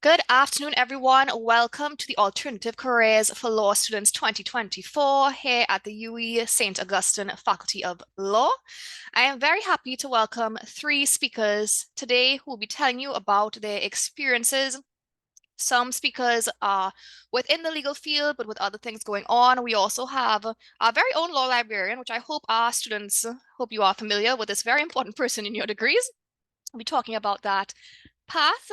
Good afternoon, everyone. Welcome to the Alternative Careers for Law Students 2024 here at the UWI St. Augustine Faculty of Law. I am very happy to welcome three speakers today who will be telling you about their experiences. Some speakers are within the legal field, but with other things going on. We also have our very own law librarian, which I hope our students hope you are familiar with this very important person in your degrees. We'll be talking about that path.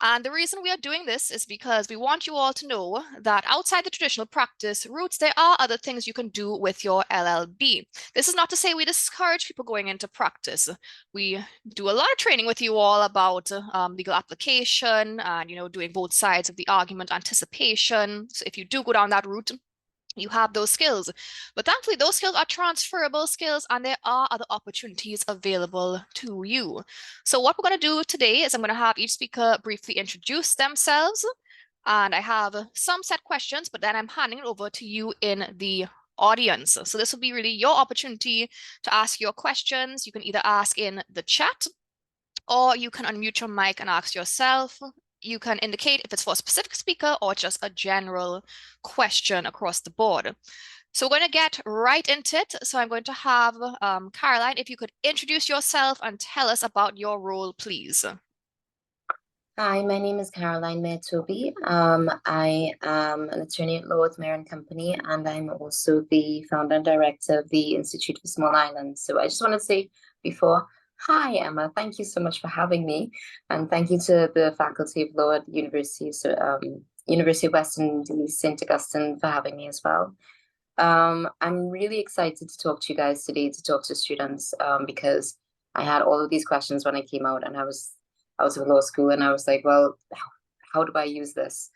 And the reason we are doing this is because we want you all to know that outside the traditional practice routes, there are other things you can do with your LLB. This is not to say we discourage people going into practice. We do a lot of training with you all about legal application and, doing both sides of the argument, anticipation. So if you do go down that route, you have those skills. But thankfully, those skills are transferable skills and there are other opportunities available to you. So what we're going to do today is I'm going to have each speaker briefly introduce themselves. And I have some set questions, but then I'm handing it over to you in the audience. So this will be really your opportunity to ask your questions. You can either ask in the chat or you can unmute your mic and ask yourself. You can indicate if it's for a specific speaker or just a general question across the board. So we're going to get right into it. So I'm going to have Caroline, if you could introduce yourself and tell us about your role, please. Hi, my name is Caroline Mair-Toby. I am an attorney at law with Mair & Company, and I'm also the founder and director of the Institute for Small Islands. So I just want to say before, hi, Emma. Thank you so much for having me. And thank you to the Faculty of Law at the University of Western St. Augustine for having me as well. I'm really excited to talk to you guys today, to talk to students, because I had all of these questions when I came out, and I was in law school, and I was like, well, how do I use this?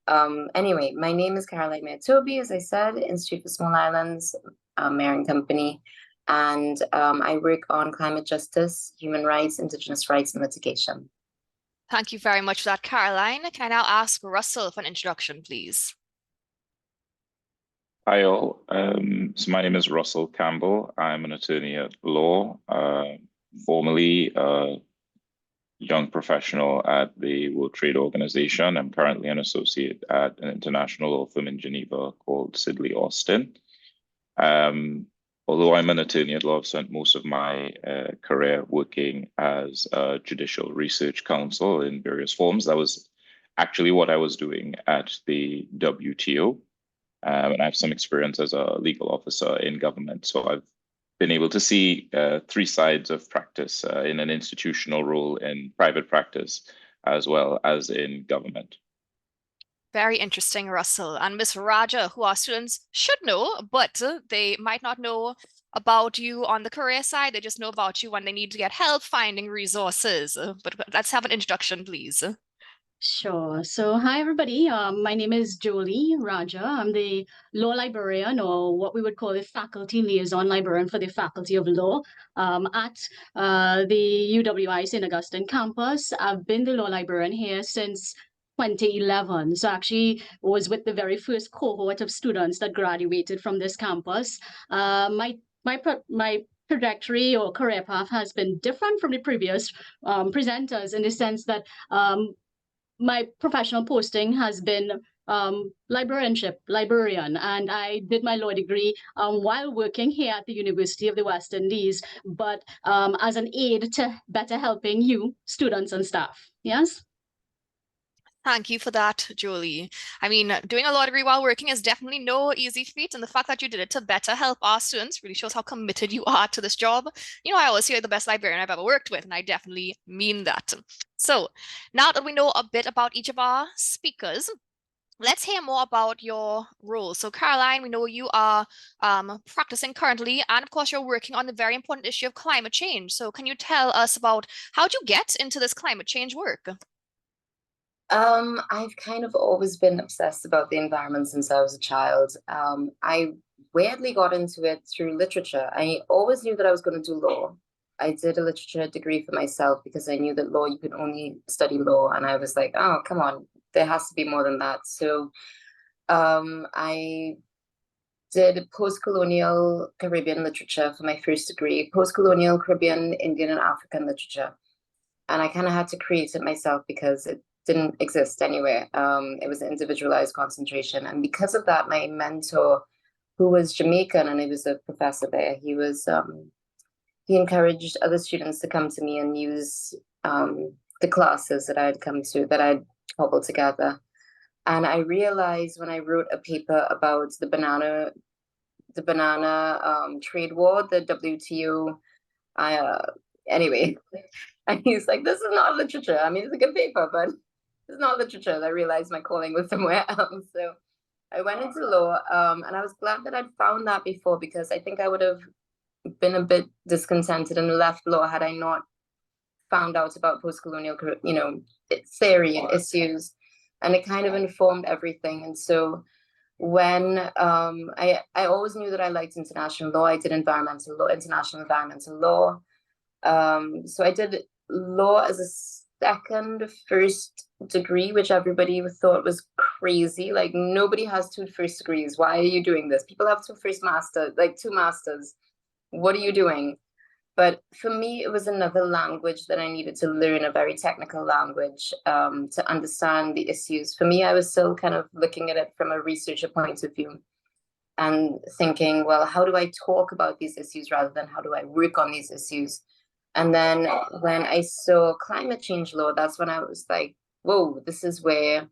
Anyway, my name is Caroline Mair-Toby, as I said, Institute for Small Islands, Mair & Company, and I work on climate justice, human rights, Indigenous rights, and litigation. Thank you very much for that, Caroline. Can I now ask Russell for an introduction, please? Hi all. So my name is Russell Campbell. I'm an attorney at law, formerly a young professional at the World Trade Organization. I'm currently an associate at an international law firm in Geneva called Sidley Austin. Although I'm an attorney at law, I've spent most of my career working as a judicial research counsel in various forms. That was actually what I was doing at the WTO. And I have some experience as a legal officer in government. So I've been able to see three sides of practice in an institutional role in private practice, as well as in government. Very interesting, Russell. And Miss Rajah, who our students should know, but they might not know about you on the career side. They just know about you when they need to get help finding resources. But let's have an introduction, please. Sure. So hi, everybody. My name is Jolie Rajah. I'm the law librarian, or what we would call the faculty liaison librarian for the Faculty of Law at the UWI St. Augustine campus. I've been the law librarian here since 2011. So actually was with the very first cohort of students that graduated from this campus. My trajectory or career path has been different from the previous presenters in the sense that my professional posting has been librarian, and I did my law degree while working here at the University of the West Indies, but as an aid to better helping you, students and staff. Yes? Thank you for that, Jolie. I mean, doing a law degree while working is definitely no easy feat, and the fact that you did it to better help our students really shows how committed you are to this job. I always say you're the best librarian I've ever worked with, and I definitely mean that. So now that we know a bit about each of our speakers, let's hear more about your role. So Caroline, we know you are practicing currently, and of course you're working on the very important issue of climate change. So can you tell us about how did you get into this climate change work? I've kind of always been obsessed about the environment since I was a child. I weirdly got into it through literature. I always knew that I was going to do law. I did a literature degree for myself because I knew that law, you could only study law. And I was like, oh, come on, there has to be more than that. So I did post-colonial Caribbean literature for my first degree, post-colonial Caribbean, Indian, and African literature. And I kind of had to create it myself because didn't exist anywhere. It was an individualized concentration. And because of that, my mentor, who was Jamaican and he was a professor there, he encouraged other students to come to me and use the classes that I'd cobbled together. And I realized when I wrote a paper about the banana trade war, the WTO, anyway, and he's like, this is not literature. I mean, it's a good paper, but it's not literature. And I realized my calling was somewhere else. So I went into law, and I was glad that I'd found that before, because I think I would have been a bit discontented and left law had I not found out about post-colonial, theory and issues, and it kind of informed everything. And so when I always knew that I liked international law. I did international environmental law. So I did law as a first degree, which everybody thought was crazy. Like, nobody has two first degrees. Why are you doing this? People have two masters. What are you doing? But for me, it was another language that I needed to learn, a very technical language, to understand the issues. For me, I was still kind of looking at it from a researcher point of view and thinking, well, how do I talk about these issues rather than how do I work on these issues? And then when I saw climate change law, that's when I was like, whoa, this is where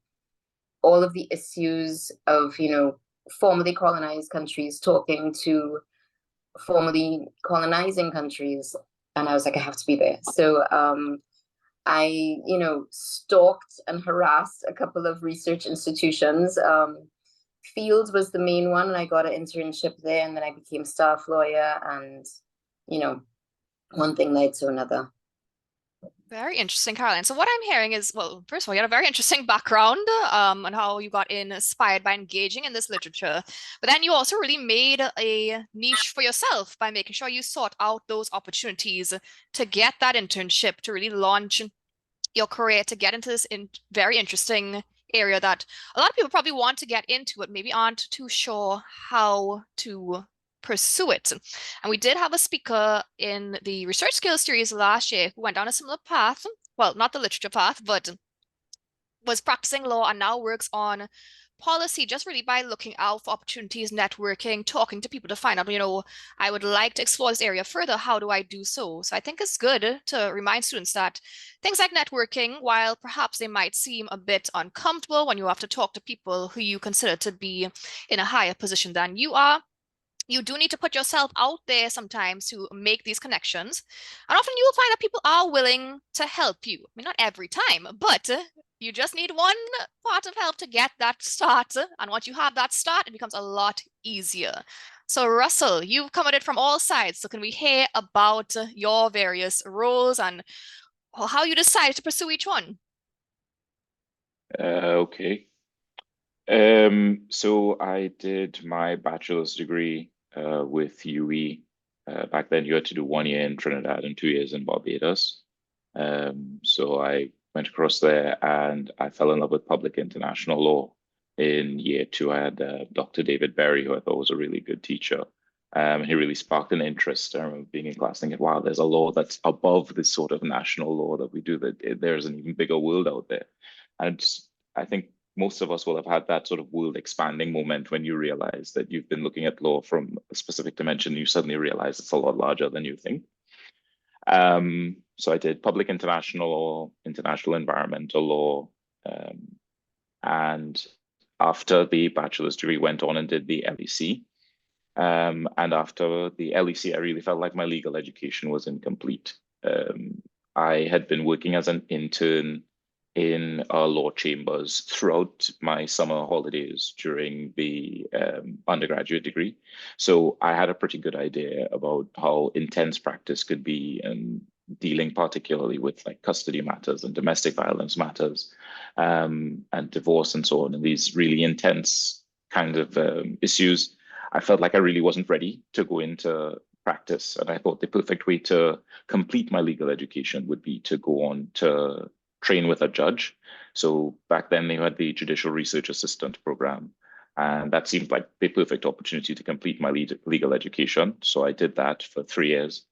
all of the issues of, formerly colonized countries talking to formerly colonizing countries. And I was like, I have to be there. So I, stalked and harassed a couple of research institutions. Fields was the main one, and I got an internship there, and then I became staff lawyer, and, one thing led to another. Very interesting, Caroline. So what I'm hearing is, well, first of all, you had a very interesting background on how you got inspired by engaging in this literature. But then you also really made a niche for yourself by making sure you sought out those opportunities to get that internship, to really launch your career, to get into this very interesting area that a lot of people probably want to get into, but maybe aren't too sure how to pursue it. And we did have a speaker in the research skills series last year who went down a similar path. Well, not the literature path, but was practicing law and now works on policy just really by looking out for opportunities, networking, talking to people to find out, I would like to explore this area further. How do I do so? So I think it's good to remind students that things like networking, while perhaps they might seem a bit uncomfortable when you have to talk to people who you consider to be in a higher position than you are, you do need to put yourself out there sometimes to make these connections. And often you will find that people are willing to help you. I mean, not every time, but you just need one part of help to get that start. And once you have that start, it becomes a lot easier. So Russell, you've come at it from all sides. So can we hear about your various roles and how you decided to pursue each one? Okay. So I did my bachelor's degree with UE. Back then, you had to do 1 year in Trinidad and 2 years in Barbados. So I went across there and I fell in love with public international law. In year 2, I had Dr. David Berry, who I thought was a really good teacher. He really sparked an interest. I remember being in class thinking, wow, there's a law that's above this sort of national law that we do, that there's an even bigger world out there. And I think most of us will have had that sort of world expanding moment when you realize that you've been looking at law from a specific dimension. You suddenly realize it's a lot larger than you think. So I did public international law, international environmental law. And after the bachelor's degree, went on and did the LEC. And after the LEC, I really felt like my legal education was incomplete. I had been working as an intern in law chambers throughout my summer holidays during the undergraduate degree. So I had a pretty good idea about how intense practice could be, and dealing particularly with like custody matters and domestic violence matters, and divorce and so on, and these really intense kind of issues. I felt like I really wasn't ready to go into practice. And I thought the perfect way to complete my legal education would be to go on to train with a judge. So back then they had the Judicial Research Assistant program, and that seemed like the perfect opportunity to complete my legal education. So I did that for 3 years.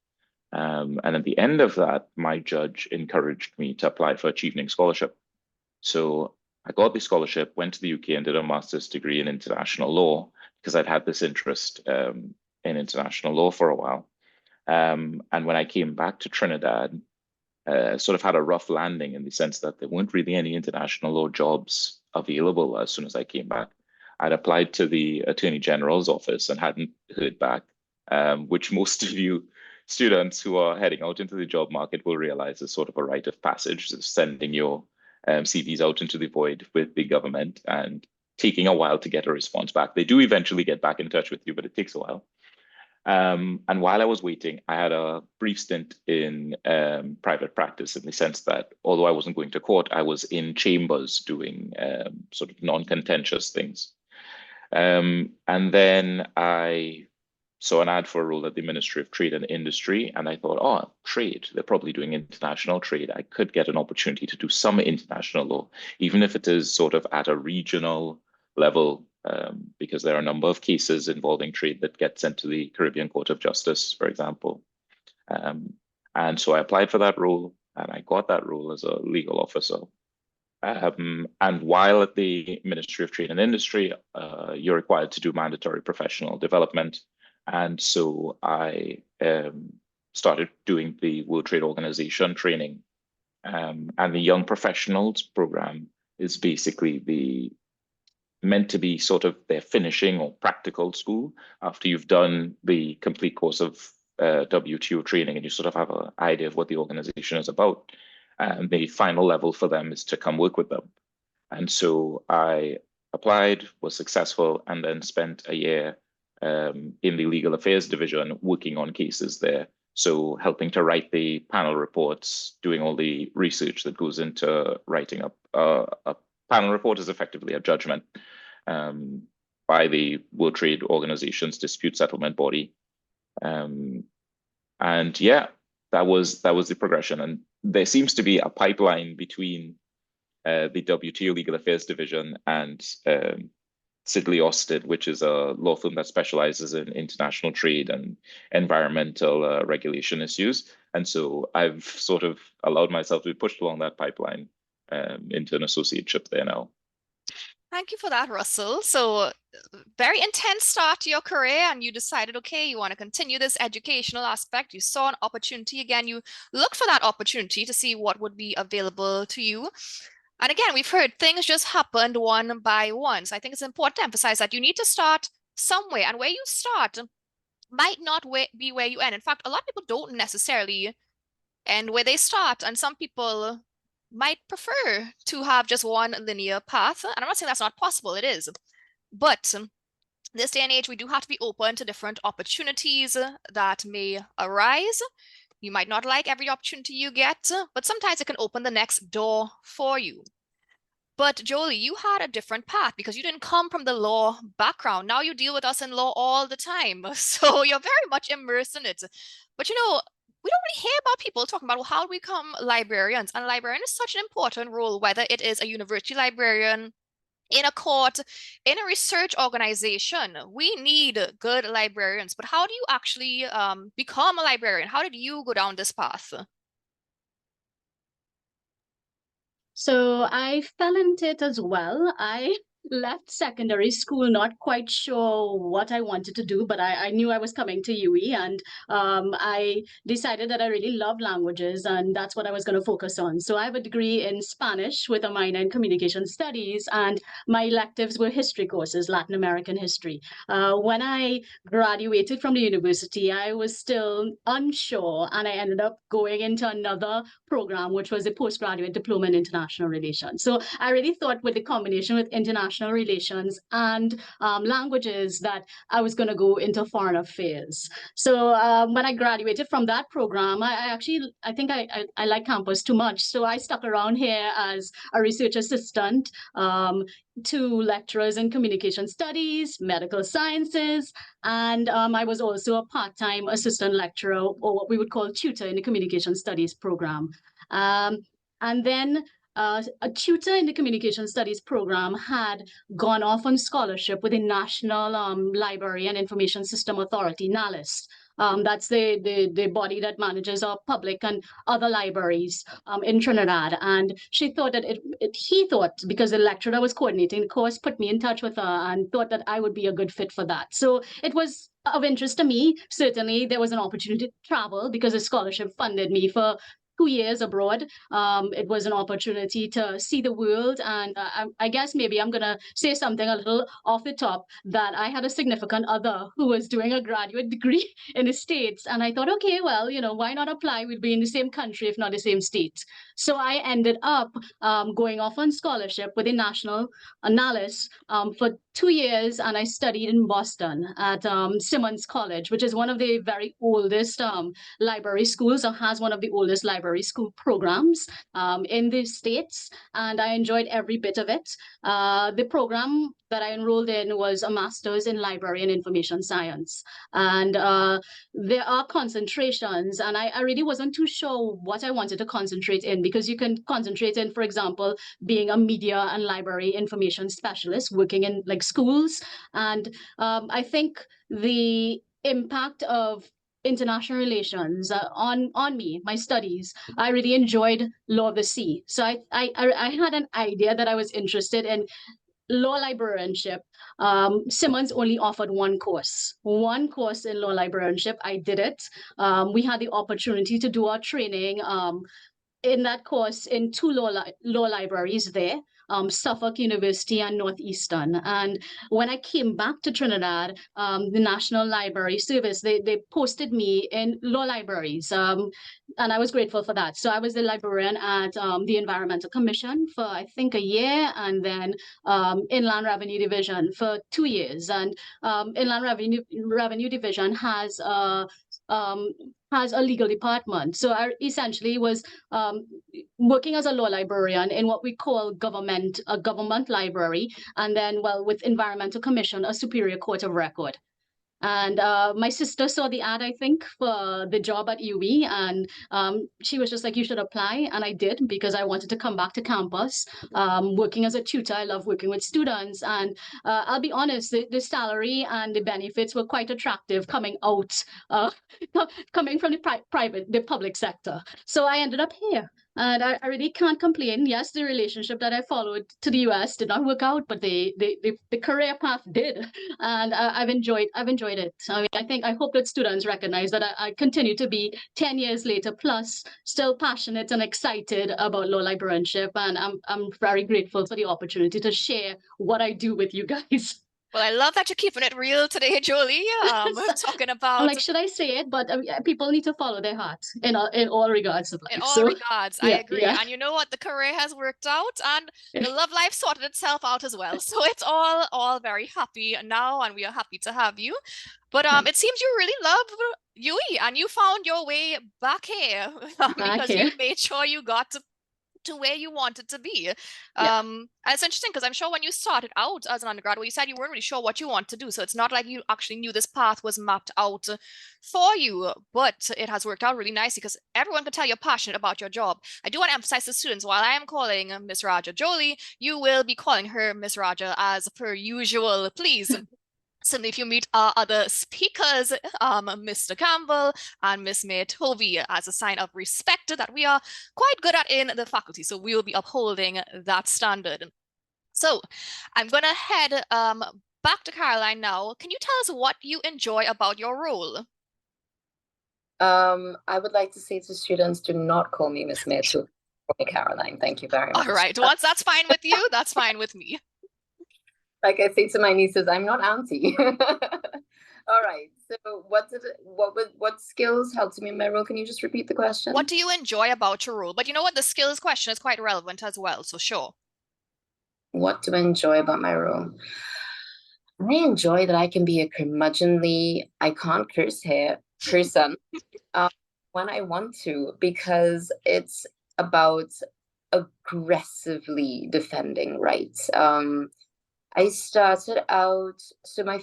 And at the end of that, my judge encouraged me to apply for a Chevening scholarship. So I got the scholarship, went to the UK and did a master's degree in international law because I'd had this interest in international law for a while. And when I came back to Trinidad, sort of had a rough landing in the sense that there weren't really any international law jobs available as soon as I came back. I'd applied to the Attorney General's office and hadn't heard back, which most of you students who are heading out into the job market will realize is sort of a rite of passage, sending your CVs out into the void with the government and taking a while to get a response back. They do eventually get back in touch with you, but it takes a while. And while I was waiting, I had a brief stint in private practice in the sense that although I wasn't going to court, I was in chambers doing sort of non-contentious things. And then I saw an ad for a role at the Ministry of Trade and Industry, and I thought, oh, trade, they're probably doing international trade. I could get an opportunity to do some international law, even if it is sort of at a regional level, because there are a number of cases involving trade that get sent to the Caribbean Court of Justice, for example. And so I applied for that role, and I got that role as a legal officer. And while at the Ministry of Trade and Industry, you're required to do mandatory professional development. And so I started doing the World Trade Organization training. And the Young Professionals program is basically meant to be sort of their finishing or practical school after you've done the complete course of WTO training and you sort of have an idea of what the organization is about. And the final level for them is to come work with them. And so I applied, was successful, and then spent a year in the legal affairs division working on cases there. So helping to write the panel reports, doing all the research that goes into writing up a panel report is effectively a judgment by the World Trade Organization's dispute settlement body. And yeah, that was the progression. And there seems to be a pipeline between the WTO Legal Affairs Division and Sidley Austin, which is a law firm that specializes in international trade and environmental regulation issues. And so I've sort of allowed myself to be pushed along that pipeline into an associateship there now. Thank you for that, Russell. So very intense start to your career, and you decided, okay, you want to continue this educational aspect. You saw an opportunity again. You looked for that opportunity to see what would be available to you. And again, we've heard things just happened one by one. So I think it's important to emphasize that you need to start somewhere, and where you start might not be where you end. In fact, a lot of people don't necessarily end where they start, and some people might prefer to have just one linear path. And I'm not saying that's not possible, it is. But this day and age, we do have to be open to different opportunities that may arise. You might not like every opportunity you get, but sometimes it can open the next door for you. But Jolie, you had a different path because you didn't come from the law background. Now you deal with us in law all the time. So you're very much immersed in it. But you know, we don't really hear about people talking about, well, how do we become librarians? And librarian is such an important role, whether it is a university librarian, in a court, in a research organization. We need good librarians. But how do you actually become a librarian? How did you go down this path? So I fell into it as well. I left secondary school not quite sure what I wanted to do, but I knew I was coming to UE, and I decided that I really love languages, and that's what I was going to focus on. So I have a degree in Spanish with a minor in communication studies, and my electives were history courses, Latin American history. When I graduated from the university, I was still unsure, and I ended up going into another program, which was a postgraduate diploma in international relations. So I really thought with the combination with international relations and languages that I was going to go into foreign affairs. So when I graduated from that program, I think I like campus too much. So I stuck around here as a research assistant to lecturers in communication studies, medical sciences, and I was also a part-time assistant lecturer, or what we would call tutor, in the communication studies program. And then a tutor in the communication studies program had gone off on scholarship with the National Library and Information System Authority, NALIS. That's the body that manages our public and other libraries in Trinidad. And she thought that he thought, because the lecturer that was coordinating the course put me in touch with her and thought that I would be a good fit for that. So it was of interest to me. Certainly, there was an opportunity to travel because the scholarship funded me for 2 years abroad. It was an opportunity to see the world. And I guess maybe I'm going to say something a little off the top, that I had a significant other who was doing a graduate degree in the States. And I thought, okay, well, why not apply? We'd be in the same country, if not the same state. So I ended up going off on scholarship with a national analysis for 2 years. And I studied in Boston at Simmons College, which is one of the very oldest library schools, or has one of the oldest library school programs in the States, and I enjoyed every bit of it. The program that I enrolled in was a master's in library and information science, and there are concentrations, and I really wasn't too sure what I wanted to concentrate in, because you can concentrate in, for example, being a media and library information specialist working in like schools, and I think the impact of international relations on me, my studies. I really enjoyed law of the sea. So I had an idea that I was interested in law librarianship. Simmons only offered one course in law librarianship. I did it. We had the opportunity to do our training in that course in two law libraries there. Suffolk University and Northeastern. And when I came back to Trinidad, the National Library Service, they posted me in law libraries. And I was grateful for that. So I was the librarian at the Environmental Commission for, I think, a year, and then Inland Revenue Division for 2 years. And Inland Revenue Division has a legal department. So I essentially was working as a law librarian in what we call a government library, and then, well, with Environmental Commission, a Superior Court of Record. And my sister saw the ad, I think, for the job at UWI, and she was just like, you should apply. And I did, because I wanted to come back to campus. Working as a tutor, I love working with students. And I'll be honest, the salary and the benefits were quite attractive coming out, coming from the public sector. So I ended up here. And I really can't complain. Yes, the relationship that I followed to the US did not work out, but the career path did. And I've enjoyed it. I mean, I hope that students recognize that I continue to be 10 years later plus still passionate and excited about law librarianship. And I'm very grateful for the opportunity to share what I do with you guys. Well, I love that you're keeping it real today, Jolie. Talking about, I'm like, should I say it? But people need to follow their heart in all regards of life. In all regards, yeah, I agree. yeah. And you know what? The career has worked out, and the love life sorted itself out as well. So it's all very happy now, and we are happy to have you. But it seems you really love UWI, and you found your way back here because you made sure you got to where you wanted to be. And it's interesting because I'm sure when you started out as an undergrad, well, you said you weren't really sure what you want to do. So it's not like you actually knew this path was mapped out for you, but it has worked out really nicely because everyone can tell you're passionate about your job. I do want to emphasize to students, while I am calling Miss Rajah Jolie, you will be calling her Miss Rajah as per usual, please. Simply, if you meet our other speakers, Mr. Campbell and Miss May Toby, as a sign of respect that we are quite good at in the faculty. So we will be upholding that standard. So I'm going to head back to Caroline now. Can you tell us what you enjoy about your role? I would like to say to students, do not call me Miss May Toby. Call me Caroline. Thank you very much. All right. Once that's fine with you, that's fine with me. Like I say to my nieces, I'm not auntie. All right. So what skills helped me in my role? Can you just repeat the question? What do you enjoy about your role? But you know what? The skills question is quite relevant as well. So sure. What do I enjoy about my role? I enjoy that I can be a curmudgeonly, I can't curse here, person when I want to, because it's about aggressively defending rights. I started out, so I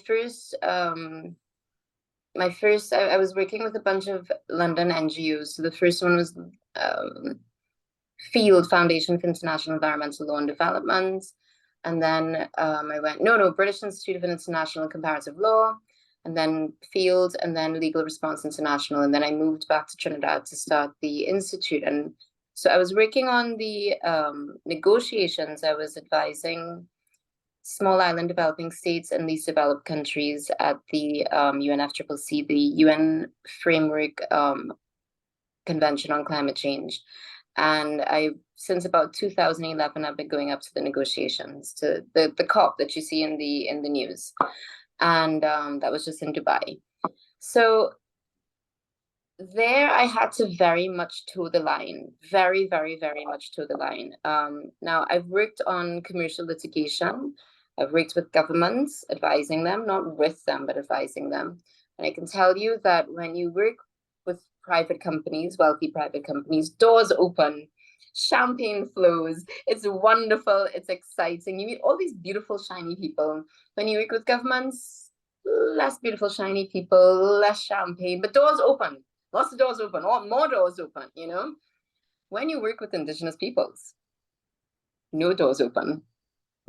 was working with a bunch of London NGOs. So the first one was Field Foundation for International Environmental Law and Development. And then I went, British Institute of International and Comparative Law. and then field, and then legal response international. And then I moved back to Trinidad to start the institute. And so I was working on the negotiations. I was advising small island developing states and least developed countries at the UNFCCC, the UN Framework Convention on Climate Change. And since about 2011, I've been going up to the negotiations, to the COP that you see in the news. And that was just in Dubai. So there I had to very much toe the line, very, very, very much toe the line. Now I've worked on commercial litigation. I've worked with governments, advising them, not with them, but advising them. And I can tell you that when you work with private companies, wealthy private companies, doors open, champagne flows. It's wonderful. It's exciting. You meet all these beautiful, shiny people. When you work with governments, less beautiful, shiny people, less champagne, but doors open. Lots of doors open, or more doors open, you know? When you work with indigenous peoples, no doors open.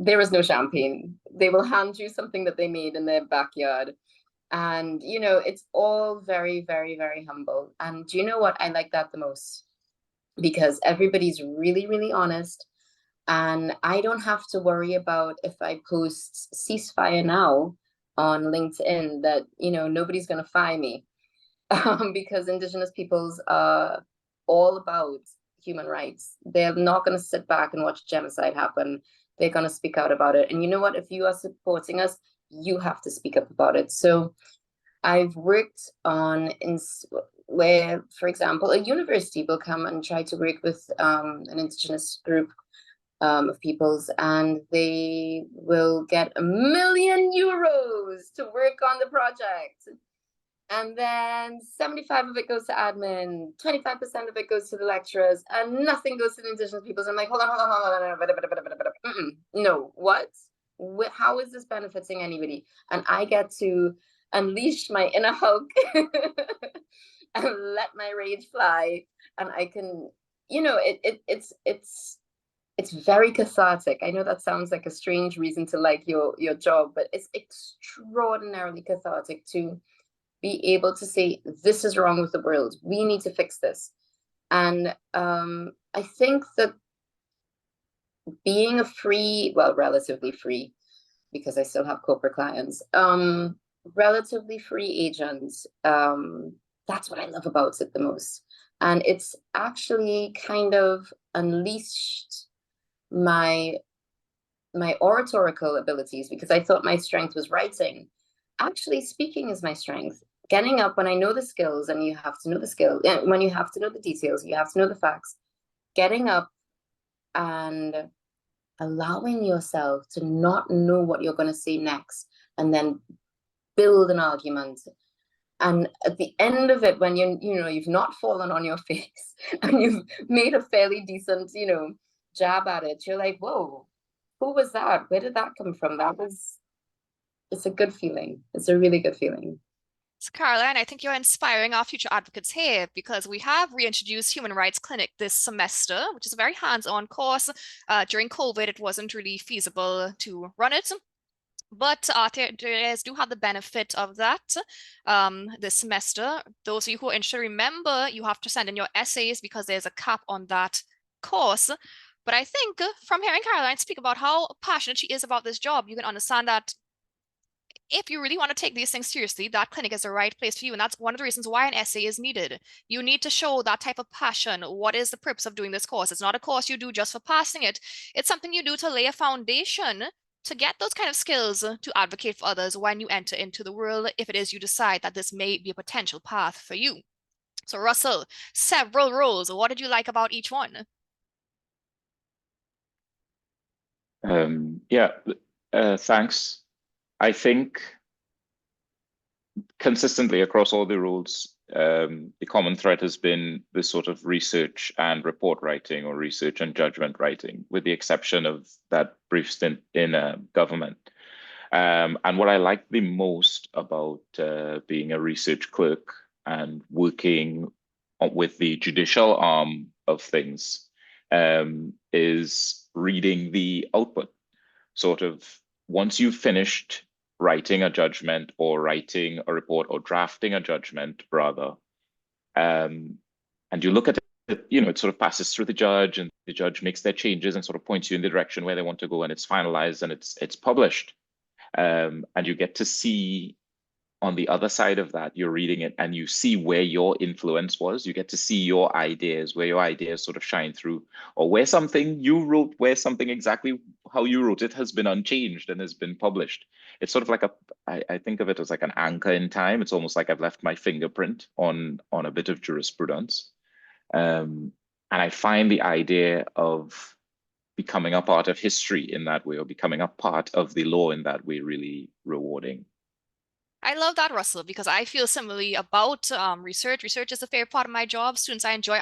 There is no champagne. They will hand you something that they made in their backyard. And, you know, it's all very, very, very humble. And do you know what? I like that the most, because everybody's really, really honest. And I don't have to worry about if I post ceasefire now on LinkedIn that, you know, nobody's going to fire me. Because indigenous peoples are all about human rights. They're not going to sit back and watch genocide happen. They're going to speak out about it. And you know what? If you are supporting us, you have to speak up about it. So I've worked on where, for example, a university will come and try to work with an indigenous group of peoples, and they will get €1 million to work on the project. And then 75 of it goes to admin, 25% of it goes to the lecturers, and nothing goes to the indigenous peoples. I'm like, hold on. No, what? How is this benefiting anybody? And I get to unleash my inner Hulk and let my rage fly. And I can, you know, it's very cathartic. I know that sounds like a strange reason to like your job, but it's extraordinarily cathartic to be able to say, this is wrong with the world. We need to fix this. And I think that being a free, well, relatively free, because I still have corporate clients, relatively free agent, that's what I love about it the most. And it's actually kind of unleashed my oratorical abilities, because I thought my strength was writing. Actually, speaking is my strength. Getting up when I know the skills, and you have to know the skill, when you have to know the details, you have to know the facts. Getting up and allowing yourself to not know what you're going to say next, and then build an argument. And at the end of it, when you've not fallen on your face and you've made a fairly decent, jab at it, you're like, whoa, who was that? Where did that come from? It's a good feeling. It's a really good feeling. So Caroline, I think you're inspiring our future advocates here, because we have reintroduced Human Rights Clinic this semester, which is a very hands-on course. During COVID, it wasn't really feasible to run it, but theatres do have the benefit of that this semester. Those of you who are interested, remember, you have to send in your essays because there's a cap on that course. But I think from hearing Caroline speak about how passionate she is about this job, you can understand that if you really want to take these things seriously, that clinic is the right place for you. And that's one of the reasons why an essay is needed. You need to show that type of passion. What is the purpose of doing this course? It's not a course you do just for passing it. It's something you do to lay a foundation to get those kind of skills to advocate for others when you enter into the world, if it is you decide that this may be a potential path for you. So Russell, several roles. What did you like about each one? Thanks. I think consistently across all the roles, the common thread has been this sort of research and report writing, or research and judgment writing, with the exception of that brief stint in government. And what I like the most about being a research clerk and working with the judicial arm of things is reading the output. Sort of, once you've finished writing a judgment or writing a report or drafting a judgment, rather. And you look at it, it sort of passes through the judge, and the judge makes their changes and sort of points you in the direction where they want to go, and it's finalized and it's published. And you get to see on the other side of that, you're reading it and you see where your influence was. You get to see your ideas, where your ideas sort of shine through, or where something you wrote, where something exactly how you wrote it has been unchanged and has been published. It's sort of like I think of it as like an anchor in time. It's almost like I've left my fingerprint on a bit of jurisprudence. And I find the idea of becoming a part of history in that way, or becoming a part of the law in that way, really rewarding. I love that, Russell, because I feel similarly about research. Research is a favorite part of my job. Students, I enjoy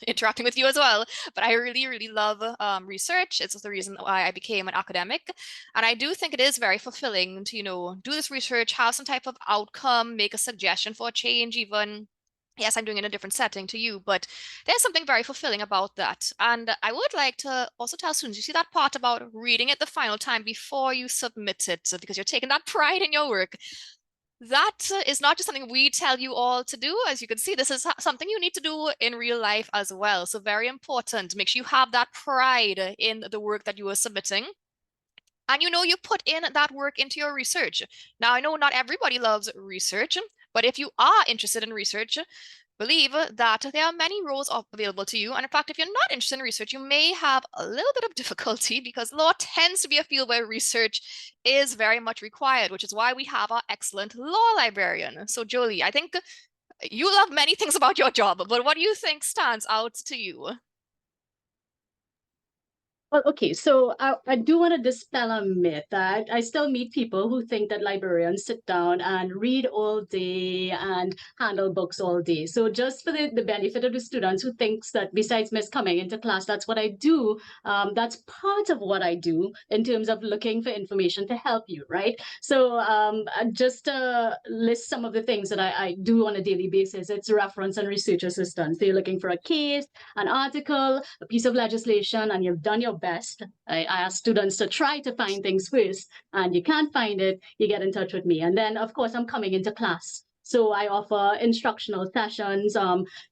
interacting with you as well, but I really, really love research. It's the reason why I became an academic. And I do think it is very fulfilling to, do this research, have some type of outcome, make a suggestion for a change, even. Yes, I'm doing it in a different setting to you, but there's something very fulfilling about that. And I would like to also tell students, you see that part about reading it the final time before you submit it, because you're taking that pride in your work. That is not just something we tell you all to do. As you can see, this is something you need to do in real life as well. So very important. Make sure you have that pride in the work that you are submitting. And you put in that work into your research. Now, I know not everybody loves research, but if you are interested in research, believe that there are many roles available to you. And in fact, if you're not interested in research, you may have a little bit of difficulty, because law tends to be a field where research is very much required, which is why we have our excellent law librarian. So Jolie, I think you love many things about your job, but what do you think stands out to you? Well, okay, so I do want to dispel a myth that I still meet people who think that librarians sit down and read all day and handle books all day. So just for the benefit of the students who thinks that besides Miss coming into class, that's what I do, that's part of what I do in terms of looking for information to help you, right? So just to list some of the things that I do on a daily basis, it's reference and research assistance. So you're looking for a case, an article, a piece of legislation, and you've done your best. I ask students to try to find things first, and you can't find it, you get in touch with me. And then, of course, I'm coming into class. So I offer instructional sessions.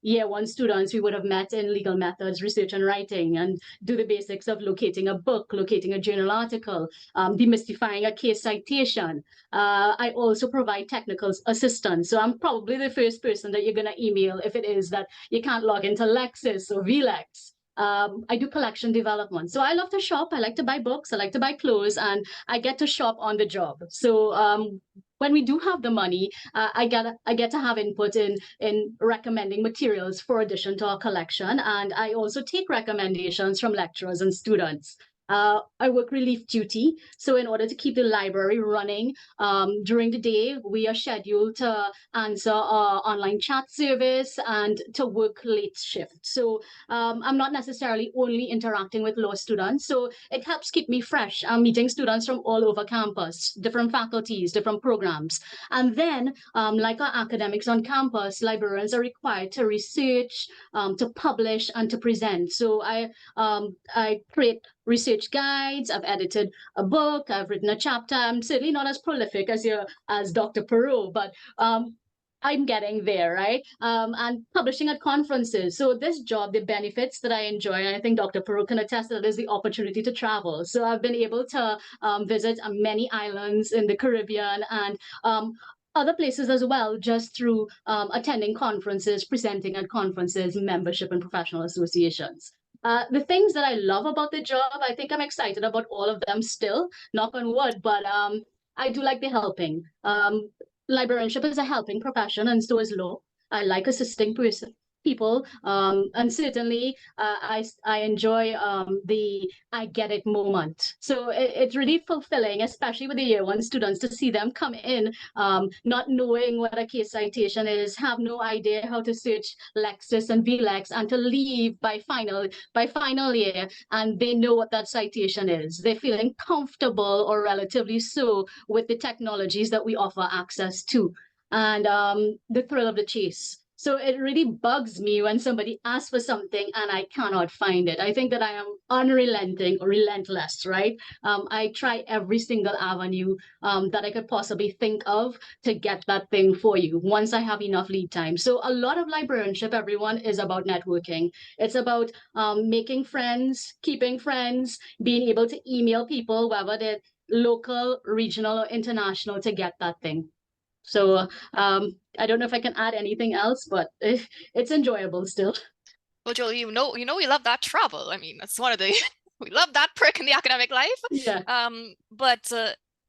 Year one students, we would have met in legal methods, research and writing, and do the basics of locating a book, locating a journal article, demystifying a case citation. I also provide technical assistance. So I'm probably the first person that you're going to email if it is that you can't log into Lexis or VLEX. I do collection development. So I love to shop. I like to buy books. I like to buy clothes, and I get to shop on the job. So when we do have the money, I get to have input in recommending materials for addition to our collection. And I also take recommendations from lecturers and students. I work relief duty. So in order to keep the library running during the day, we are scheduled to answer our online chat service and to work late shift. So I'm not necessarily only interacting with law students. So it helps keep me fresh. I'm meeting students from all over campus, different faculties, different programs. And then, like our academics on campus, librarians are required to research, to publish, and to present. So I create research guides. I've edited a book. I've written a chapter. I'm certainly not as prolific as Dr. Perot, but I'm getting there, right? And publishing at conferences. So this job, the benefits that I enjoy, and I think Dr. Perot can attest that, is the opportunity to travel. So I've been able to visit many islands in the Caribbean and other places as well, just through attending conferences, presenting at conferences, membership and professional associations. The things that I love about the job, I think I'm excited about all of them still, knock on wood, but I do like the helping. Librarianship is a helping profession, and so is law. I like assisting people, and certainly I enjoy the I get it moment. So it's really fulfilling, especially with the year one students, to see them come in not knowing what a case citation is, have no idea how to search Lexis and VLEX, and to leave by final year and they know what that citation is. They're feeling comfortable, or relatively so, with the technologies that we offer access to, and the thrill of the chase. So it really bugs me when somebody asks for something and I cannot find it. I think that I am unrelenting, relentless, right? I try every single avenue that I could possibly think of to get that thing for you once I have enough lead time. So a lot of librarianship, everyone, is about networking. It's about making friends, keeping friends, being able to email people, whether they're local, regional, or international, to get that thing. So I don't know if I can add anything else, but it's enjoyable still. Well, Jolie, we love that travel. I mean, that's one of the we love that prick in the academic life. Yeah. But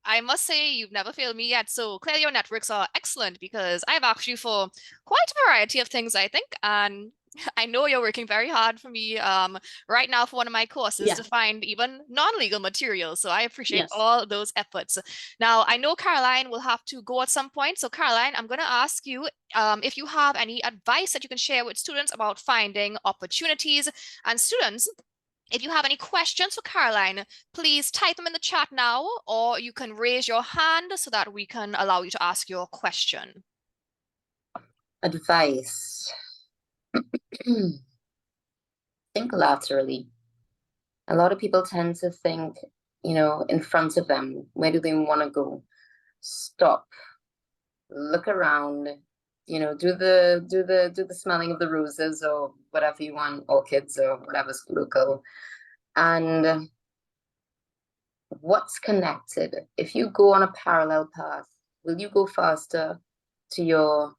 I must say you've never failed me yet. So clearly your networks are excellent because I've asked you for quite a variety of things, I think, and I know you're working very hard for me right now for one of my courses Yeah. to find even non-legal materials. So I appreciate Yes. all those efforts. Now, I know Caroline will have to go at some point. So Caroline, I'm going to ask you if you have any advice that you can share with students about finding opportunities. And students, if you have any questions for Caroline, please type them in the chat now, or you can raise your hand so that we can allow you to ask your question. Advice. Think laterally. A lot of people tend to think, in front of them. Where do they want to go? Stop. Look around. Do the smelling of the roses or whatever you want, orchids or whatever's local. And what's connected? If you go on a parallel path, will you go faster to your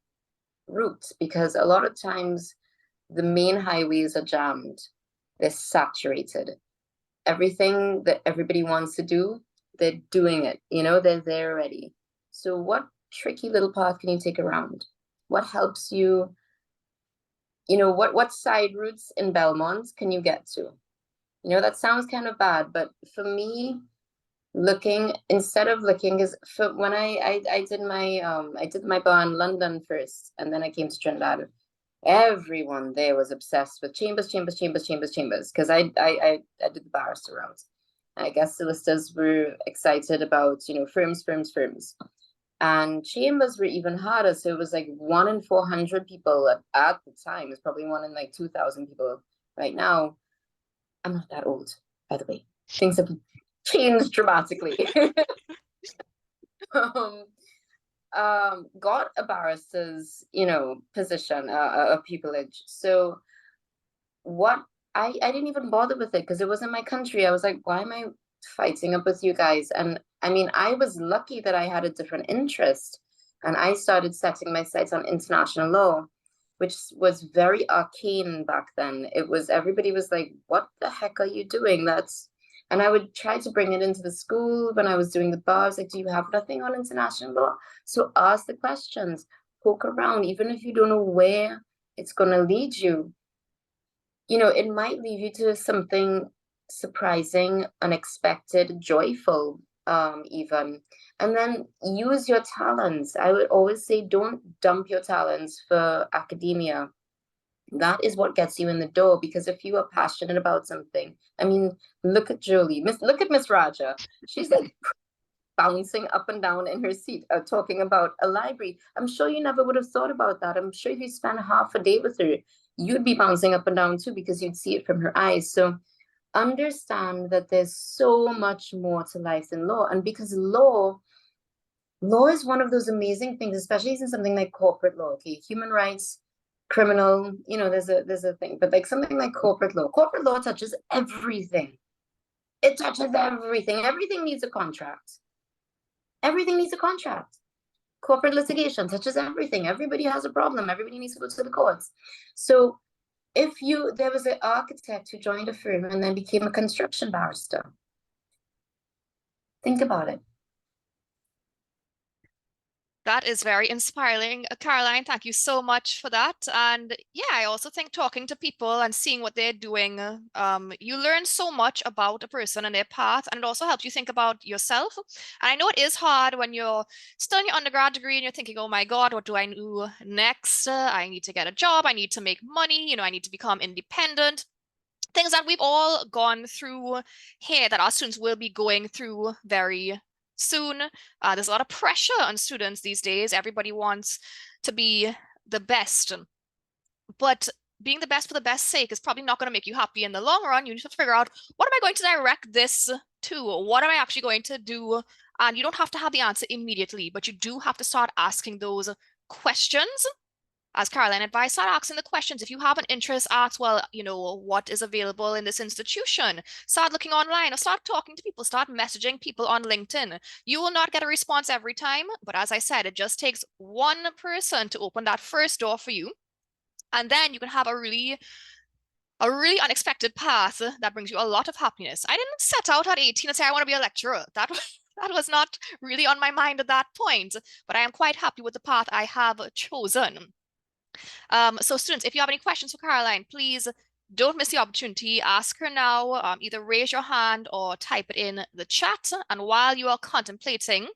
route? Because a lot of times the main highways are jammed. They're saturated. Everything that everybody wants to do, they're doing it. They're there already. So what tricky little path can you take around? What helps you? What side routes in Belmont can you get to? That sounds kind of bad, but for me, instead of looking, is for when I did my bar in London first, and then I came to Trinidad. Everyone there was obsessed with chambers, because I did the barrister route. I guess solicitors were excited about firms, and chambers were even harder. So it was like 1 in 400 people at the time. It's probably 1 in like 2,000 people right now. I'm not that old, by the way. Things have changed dramatically. Got a barrister's, position, a pupillage. So what I didn't even bother with it because it wasn't my country. I was like, why am I fighting up with you guys? And I mean, I was lucky that I had a different interest, and I started setting my sights on international law, which was very arcane back then. Everybody was like, what the heck are you doing? And I would try to bring it into the school when I was doing the bar. I was like, do you have nothing on international law? So ask the questions, poke around, even if you don't know where it's going to lead you. It might lead you to something surprising, unexpected, joyful, even. And then use your talents. I would always say, don't dump your talents for academia. That is what gets you in the door, because if you are passionate about something, I mean, look at Jolie, look at Miss Rajah. She's like bouncing up and down in her seat, talking about a library. I'm sure you never would have thought about that. I'm sure if you spent half a day with her, you'd be bouncing up and down too, because you'd see it from her eyes. So understand that there's so much more to life than law. And because law is one of those amazing things, especially in something like corporate law, okay, human rights, criminal, there's a thing, but like something like corporate law touches everything. It touches everything. Everything needs a contract. Corporate litigation touches everything. Everybody has a problem. Everybody needs to go to the courts. So if there was an architect who joined a firm and then became a construction barrister, think about it. That is very inspiring. Caroline, thank you so much for that. And yeah, I also think talking to people and seeing what they're doing, you learn so much about a person and their path, and it also helps you think about yourself. And I know it is hard when you're still in your undergrad degree and you're thinking, oh my God, what do I do next? I need to get a job. I need to make money. I need to become independent. Things that we've all gone through here that our students will be going through very soon. There's a lot of pressure on students these days. Everybody wants to be the best. But being the best for the best sake is probably not going to make you happy in the long run. You need to figure out, what am I going to direct this to? What am I actually going to do? And you don't have to have the answer immediately, but you do have to start asking those questions. As Caroline advised, start asking the questions. If you have an interest, ask, well, what is available in this institution? Start looking online or start talking to people, start messaging people on LinkedIn. You will not get a response every time, but as I said, it just takes one person to open that first door for you. And then you can have a really unexpected path that brings you a lot of happiness. I didn't set out at 18 and say I want to be a lecturer. That was not really on my mind at that point, but I am quite happy with the path I have chosen. So students, if you have any questions for Caroline, please don't miss the opportunity. Ask her now. Either raise your hand or type it in the chat. And while you are contemplating,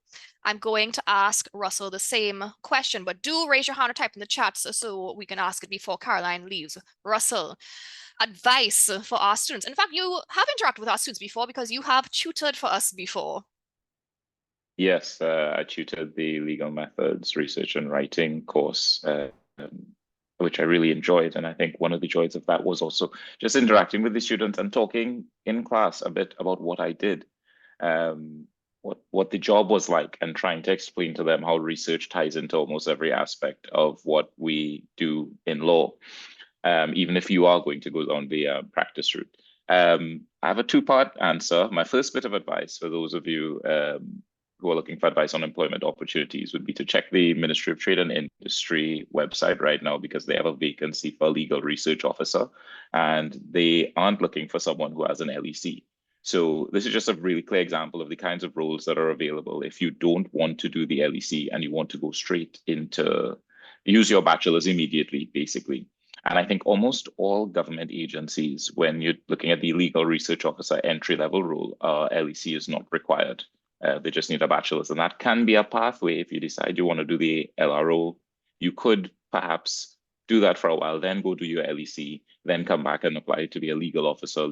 I'm going to ask Russell the same question, but do raise your hand or type in the chat so we can ask it before Caroline leaves. Russell, advice for our students. In fact, you have interacted with our students before because you have tutored for us before. Yes, I tutored the legal methods research and writing course, which I really enjoyed. And I think one of the joys of that was also just interacting with the students and talking in class a bit about what I did, what the job was like, and trying to explain to them how research ties into almost every aspect of what we do in law, even if you are going to go down the practice route. I have a two-part answer. My first bit of advice for those of you who are looking for advice on employment opportunities would be to check the Ministry of Trade and Industry website right now, because they have a vacancy for a legal research officer, and they aren't looking for someone who has an LEC. So this is just a really clear example of the kinds of roles that are available if you don't want to do the LEC and you want to go straight into use your bachelor's immediately, basically. And I think almost all government agencies, when you're looking at the legal research officer entry-level role, LEC is not required. They just need a bachelor's, and that can be a pathway if you decide you want to do the LRO. You could perhaps do that for a while, then go do your LEC, then come back and apply to be a legal officer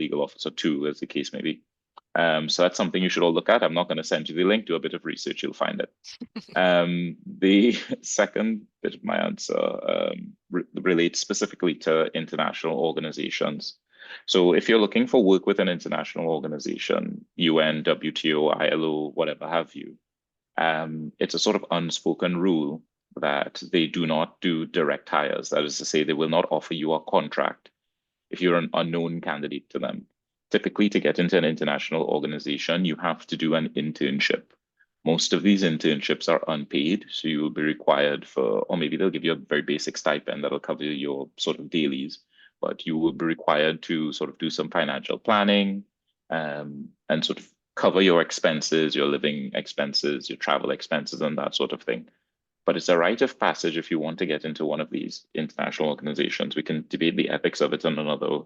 2, as the case may be. So that's something you should all look at. I'm not going to send you the link. Do a bit of research, you'll find it. The second bit of my answer relates specifically to international organizations. So if you're looking for work with an international organization, UN, WTO, ILO, whatever have you, it's a sort of unspoken rule that they do not do direct hires. That is to say, they will not offer you a contract if you're an unknown candidate to them. Typically, to get into an international organization, you have to do an internship. Most of these internships are unpaid, so you will be required for, or maybe they'll give you a very basic stipend that'll cover your sort of dailies, but you will be required to sort of do some financial planning and sort of cover your expenses, your living expenses, your travel expenses, and that sort of thing. But it's a rite of passage if you want to get into one of these international organizations. We can debate the ethics of it on another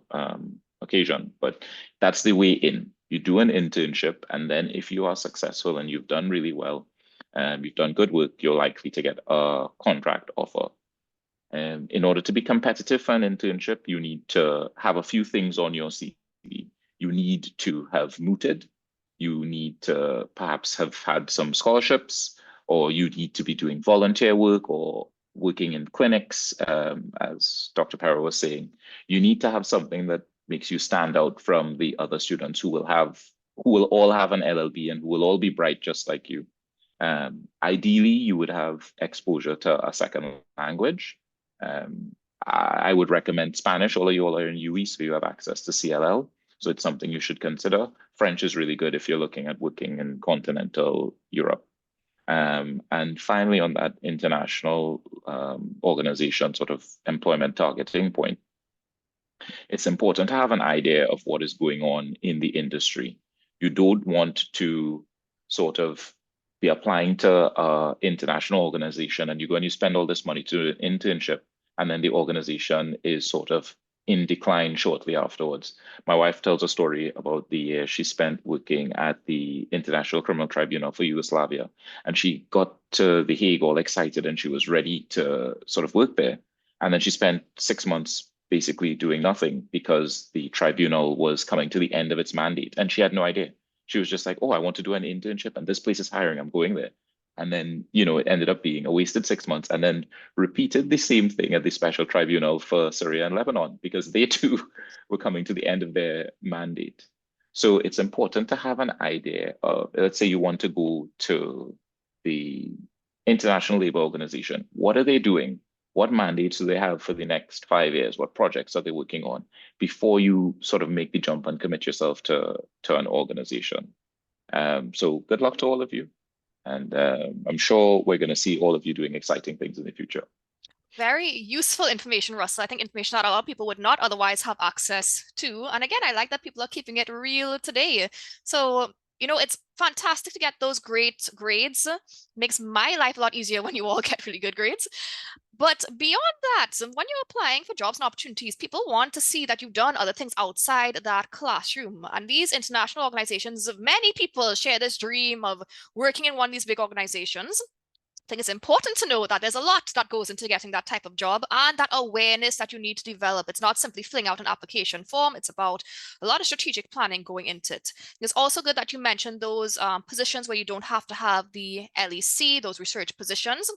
occasion, but that's the way in. You do an internship, and then if you are successful and you've done really well, you've done good work, you're likely to get a contract offer. In order to be competitive for an internship, you need to have a few things on your CV. You need to have mooted. You need to perhaps have had some scholarships, or you need to be doing volunteer work or working in clinics, as Dr. Perro was saying. You need to have something that makes you stand out from the other students who will all have an LLB and who will all be bright just like you. Ideally, you would have exposure to a second language. I would recommend Spanish. All of you all are in UE, so you have access to CLL. So it's something you should consider. French is really good if you're looking at working in continental Europe. And finally, on that international organization sort of employment targeting point, it's important to have an idea of what is going on in the industry. You don't want to sort of be applying to an international organization and you go and you spend all this money to an internship, and then the organization is sort of in decline shortly afterwards. My wife tells a story about the year she spent working at the International Criminal Tribunal for Yugoslavia, and she got to The Hague all excited and she was ready to sort of work there. And then she spent 6 months basically doing nothing because the tribunal was coming to the end of its mandate, and she had no idea. She was just like, oh, I want to do an internship and this place is hiring, I'm going there. And then, you know, it ended up being a wasted 6 months, and then repeated the same thing at the special tribunal for Syria and Lebanon, because they too were coming to the end of their mandate. So it's important to have an idea of, let's say you want to go to the International Labour Organization. What are they doing? What mandates do they have for the next 5 years? What projects are they working on before you sort of make the jump and commit yourself to an organization? So good luck to all of you. And I'm sure we're going to see all of you doing exciting things in the future. Very useful information, Russell. I think information that a lot of people would not otherwise have access to. And again, I like that people are keeping it real today. So, you know, it's fantastic to get those great grades. Makes my life a lot easier when you all get really good grades. But beyond that, when you're applying for jobs and opportunities, people want to see that you've done other things outside that classroom. And these international organizations, many people share this dream of working in one of these big organizations. I think it's important to know that there's a lot that goes into getting that type of job and that awareness that you need to develop. It's not simply filling out an application form. It's about a lot of strategic planning going into it. It's also good that you mentioned those positions where you don't have to have the LEC, those research positions.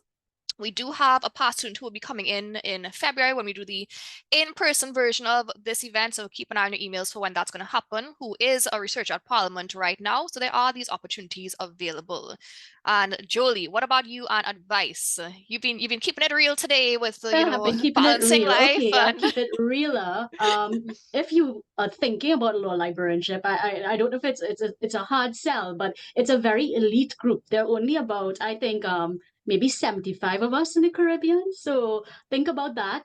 We do have a past student who will be coming in February when we do the in-person version of this event. So keep an eye on your emails for when that's going to happen, who is a researcher at Parliament right now. So there are these opportunities available. And Jolie, what about you and advice? You've been keeping it real today with I've been keeping it balancing real. life. Okay, I'll And keep it realer. If you are thinking about law librarianship, I don't know if it's a hard sell, but it's a very elite group. There are only about, I think, maybe 75 of us in the Caribbean. So think about that.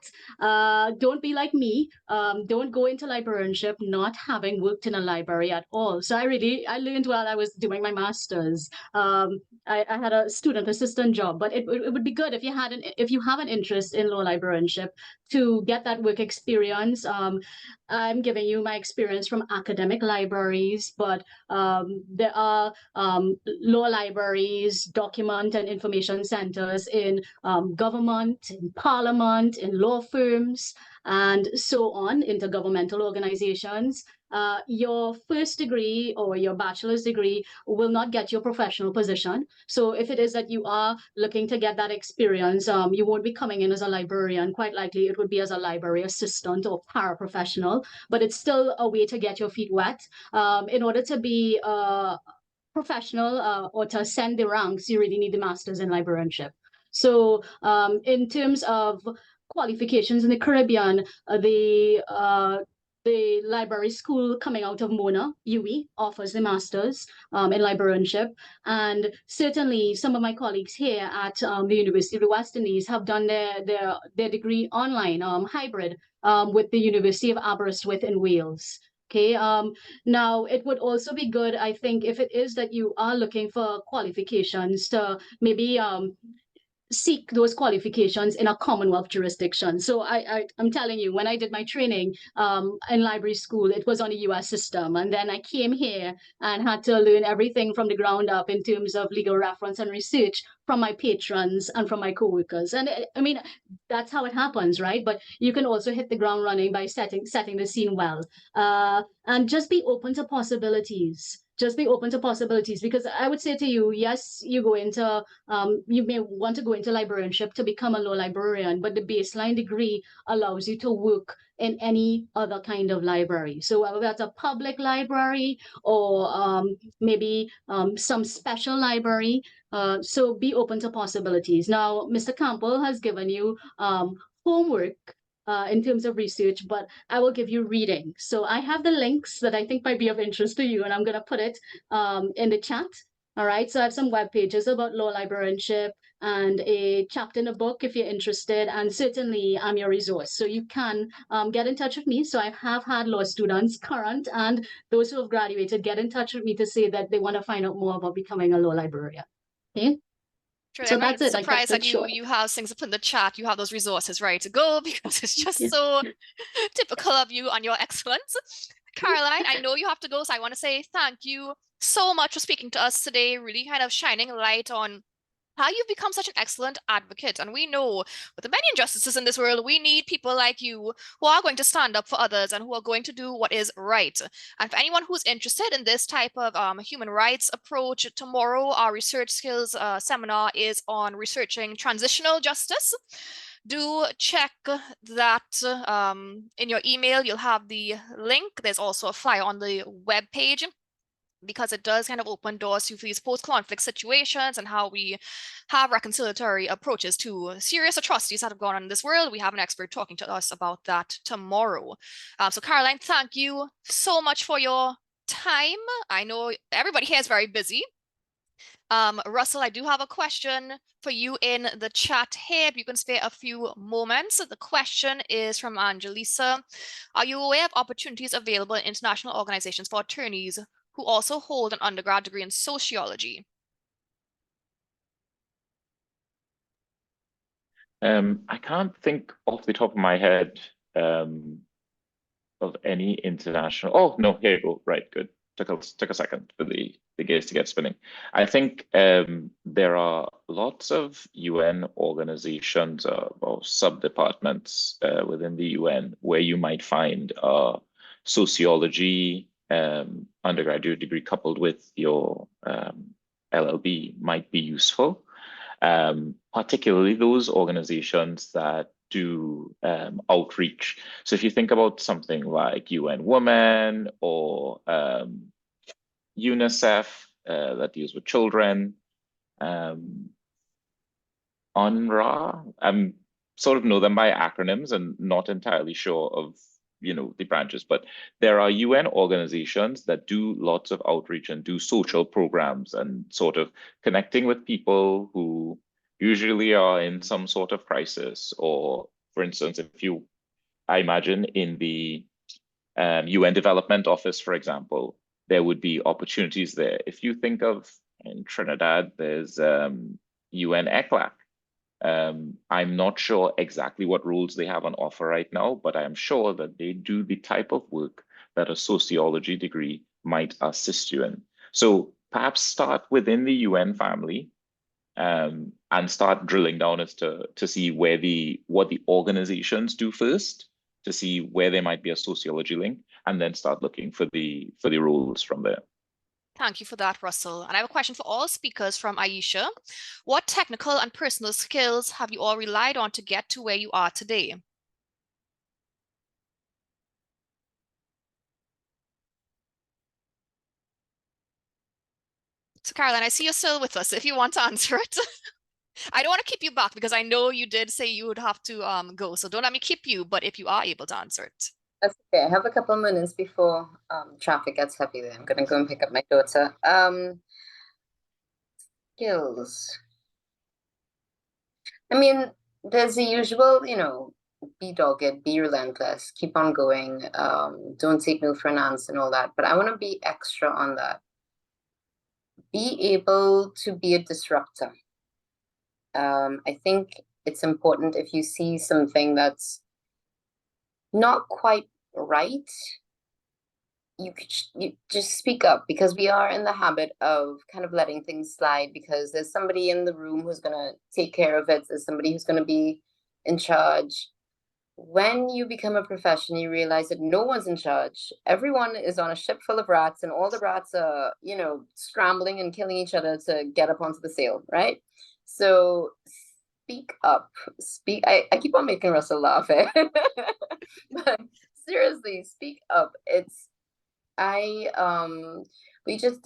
Don't be like me. Don't go into librarianship not having worked in a library at all. So I learned while I was doing my master's. I had a student assistant job, but it would be good if you have an interest in law librarianship to get that work experience. I'm giving you my experience from academic libraries, but there are law libraries, document and information centers in government, in parliament, in law firms, and so on, intergovernmental organizations. Your first degree or your bachelor's degree will not get your professional position. So if it is that you are looking to get that experience, you won't be coming in as a librarian. Quite likely it would be as a library assistant or paraprofessional, but it's still a way to get your feet wet. In order to be professional or to ascend the ranks, you really need the master's in librarianship. So in terms of qualifications in the Caribbean, the library school coming out of Mona, UWI, offers the master's in librarianship. And certainly some of my colleagues here at the University of the West Indies have done their degree online, hybrid, with the University of Aberystwyth in Wales. Okay. Now, it would also be good, I think, if it is that you are looking for qualifications to maybe seek those qualifications in a Commonwealth jurisdiction. So I'm telling you, when I did my training in library school, it was on a US system. And then I came here and had to learn everything from the ground up in terms of legal reference and research from my patrons and from my coworkers. And I mean, that's how it happens, right? But you can also hit the ground running by setting the scene well. And just be open to possibilities. Just be open to possibilities, because I would say to you, yes, you may want to go into librarianship to become a law librarian, but the baseline degree allows you to work in any other kind of library. So whether that's a public library or maybe some special library. So be open to possibilities. Now, Mr. Campbell has given you homework in terms of research, but I will give you reading. So I have the links that I think might be of interest to you, and I'm going to put it in the chat. All right, so I have some web pages about law librarianship and a chapter in a book if you're interested, and certainly I'm your resource. So you can get in touch with me. So I have had law students, current and those who have graduated, get in touch with me to say that they want to find out more about becoming a law librarian. Okay. Truly, So I'm that's it. I surprised kept that it short. you have things up in the chat. You have those resources ready to go because it's just so typical of you and your excellence. Caroline, I know you have to go, so I want to say thank you so much for speaking to us today, really kind of shining light on how you've become such an excellent advocate. And we know with the many injustices in this world, we need people like you who are going to stand up for others and who are going to do what is right. And for anyone who's interested in this type of human rights approach, tomorrow our research skills seminar is on researching transitional justice. Do check that in your email. You'll have the link. There's also a flyer on the web page, because it does kind of open doors to these post-conflict situations and how we have reconciliatory approaches to serious atrocities that have gone on in this world. We have an expert talking to us about that tomorrow. So Caroline, thank you so much for your time. I know everybody here is very busy. Russell, I do have a question for you in the chat here. If you can spare a few moments. The question is from Angelisa. Are you aware of opportunities available in international organizations for attorneys who also hold an undergrad degree in sociology? I can't think off the top of my head of any international. Oh no, here you go. Right, good. Took a second for the gears to get spinning. I think there are lots of UN organizations or sub-departments within the UN where you might find sociology undergraduate degree coupled with your LLB might be useful. Particularly those organizations that do outreach. So if you think about something like UN Women or UNICEF that deals with children, UNRWA, I sort of know them by acronyms and not entirely sure of the branches, but there are UN organizations that do lots of outreach and do social programs and sort of connecting with people who usually are in some sort of crisis. Or for instance, I imagine in the UN Development Office, for example, there would be opportunities there. If you think of in Trinidad, there's UN ECLAC. I'm not sure exactly what rules they have on offer right now, but I'm sure that they do the type of work that a sociology degree might assist you in. So perhaps start within the UN family and start drilling down as to see what the organizations do first, to see where there might be a sociology link, and then start looking for the rules from there. Thank you for that, Russell. And I have a question for all speakers from Aisha. What technical and personal skills have you all relied on to get to where you are today? So Caroline, I see you're still with us if you want to answer it. I don't want to keep you back because I know you did say you would have to go. So don't let me keep you, but if you are able to answer it. That's okay. I have a couple of minutes before traffic gets heavy there. I'm going to go and pick up my daughter. Skills. I mean, there's the usual, be dogged, be relentless, keep on going, don't take no for an answer and all that. But I want to be extra on that. Be able to be a disruptor. I think it's important if you see something that's not quite right, you just speak up, because we are in the habit of kind of letting things slide because there's somebody in the room who's going to take care of it. There's somebody who's going to be in charge. When you become a profession, you realize that no one's in charge. Everyone is on a ship full of rats, and all the rats are, scrambling and killing each other to get up onto the sail, right? So speak up. I keep on making Russell laugh, eh? But seriously, speak up. I just